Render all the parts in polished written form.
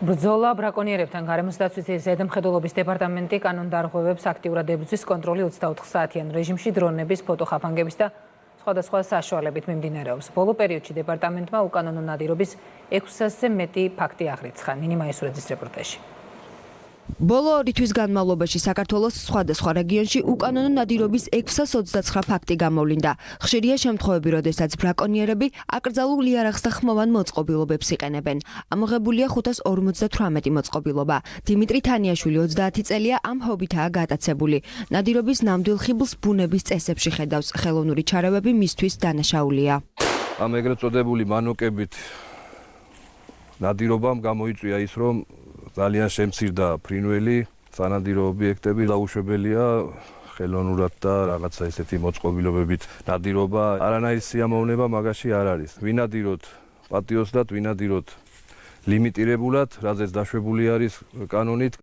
ბრძოლა ბრაკონიერებთან გარემოს დაცვის ზედამხედველობის დეპარტამენტი კანონდარღვევებს აქტიურად ებრძვის კონტროლი 24 საათიან რეჟიმში დრონების ფოტოხაფანგების და სხვადასხვა საშუალებით მიმდინარეობს. ბოლო პერიოდში დეპარტამენტმა უკანონო ნადირობის 600-ზე მეტი ფაქტი აღრიცხა. ნინი მაისურაძის რეპორტაჟი. ბოლო 2 თვის განმავლობაში საქართველოს სხვადასხვა რეგიონში უკანონო ნადირობის 629 ფაქტი გამოვლინდა. ხშირია შემთხვევები, როდესაც ბრაკონიერები აკრძალულ იარაღს და ხმოვან მოწყობილობებს იყენებენ. ამოღებულია 558 მოწყობილობა. დიმიტრი თანიაშვილი 30 წელია ამ ჰობითაა გატაცებული. ნადირობის ნამდვილ ხიბლს ბუნების წესებში ხედავს. ხელოვნური ჩარევები მისთვის დანაშაულია. ამ ეგრეთ წოდებული მანოკებით ნადირობამ გამოიწვია ის, რომ ძალიან შემცირდა ფრინველი, სანადირო ობიექტები დაუშვებელია ხელოვნურად და რაღაცა ესეთი მოწყობილობებით ნადირობა. არანაირი სიამოვნება მაგაში არ არის. ვინადიროთ პატიოსდად, ვინადიროთ ლიმიტირებულად, რაზეც დაშვებული არის კანონით.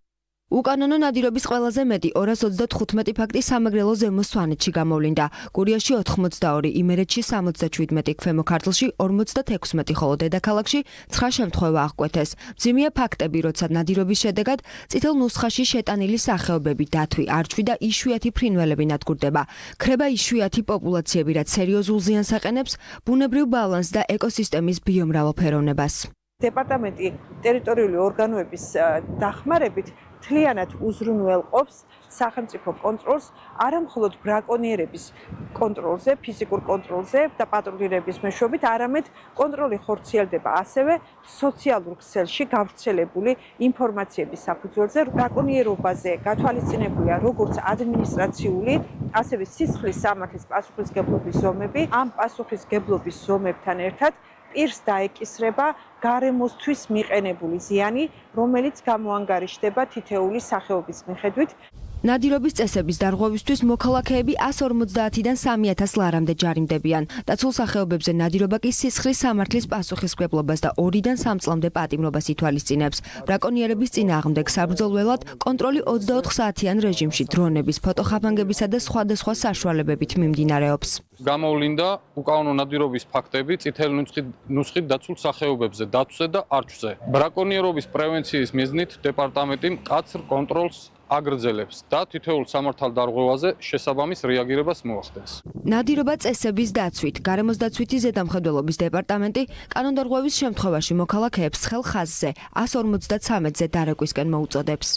უკანონო ნადირობის ყველაზე მეტი 235 ფაქტი სამეგრელო ზემო სვანეთში გამოვლინდა. გურიაში 82, იმერეთში 77, ქვემო ქართლში 56, ხოლო დედაქალაქში 9 შემთხვევა აღკვეთეს. მძიმეა ფაქტები, როცა ნადირობის შედეგად წითელ ნუსხაში შეტანილი სახეობები, დათვი, არჩვი და იშვიათი ფრინველები ნადგურდება. ქრება იშვიათი პოპულაციები, რაც სერიოზულ ზიანს აყენებს ბუნებრივ ბალანსს და ეკოსისტემის ბიომრავალფეროვნებას. დეპარტამენტი ტერიტორიული ორგანოების დახმარებით მთლიანად უზრუნველყოფს სახელმწიფო კონტროლს არამხოლოდ ბრაკონიერების კონტროლზე, ფიზიკურ კონტროლზე და პატრულირების მეშვეობით, არამედ კონტროლი ხორციელდება ასევე სოციალურ ქსელში გავრცელებული ინფორმაციების საფუძველზე. ბრაკონიერობაზე გათვალისწინებულია როგორც ადმინისტრაციული, ასევე სისხლის სამართლის პასუხისმგებლობის ზომები. ამ პასუხისმგებლობის ზომებთან ერთად პირს დაეკისრება გარემოსთვის მიყენებული ზიანი, რომელიც გამოანგარიშდება თითეული სახეობის მიხედვით. ნადირობის წესების დარღვევისთვის მოქალაქეები 150-დან 3000 ლარამდე ჯარიმდებიან. დაცულ სახეობებზე ნადირობა კი სისხლის სამართლის პასუხისმგებლობას და 2-დან 3 წლამდე პატიმრობას ითვალისწინებს. ბრაკონიერების წინააღმდეგ საბრძოლველად კონტროლი 24 საათიან რეჟიმში დრონების, ფოტოხაფანგებისა და სხვადასხვა საშუალებებით მიმდინარეობს. გამოვლინდა უკანონო ნადირობის ფაქტები წითელი ნუსხით დაცულ სახეობებზე, დათვზე და არჩვზე. ბრაკონიერობის პრევენციის მიზნით დეპარტამენტი მკაცრ კონტროლს აგრძელებს და თითოეულ სამართალ დარღვევაზე შესაბამის რეაგირებას მოახდენს. ნადირობა წესების დაცვით, გარემოს დაცვითი ზედამხედველობის დეპარტამენტი კანონდარღვევის შემთხვევაში მოქალაქეებს ხელ ხაზზე 153-ზე დარეკვისკენ მოუწოდებს.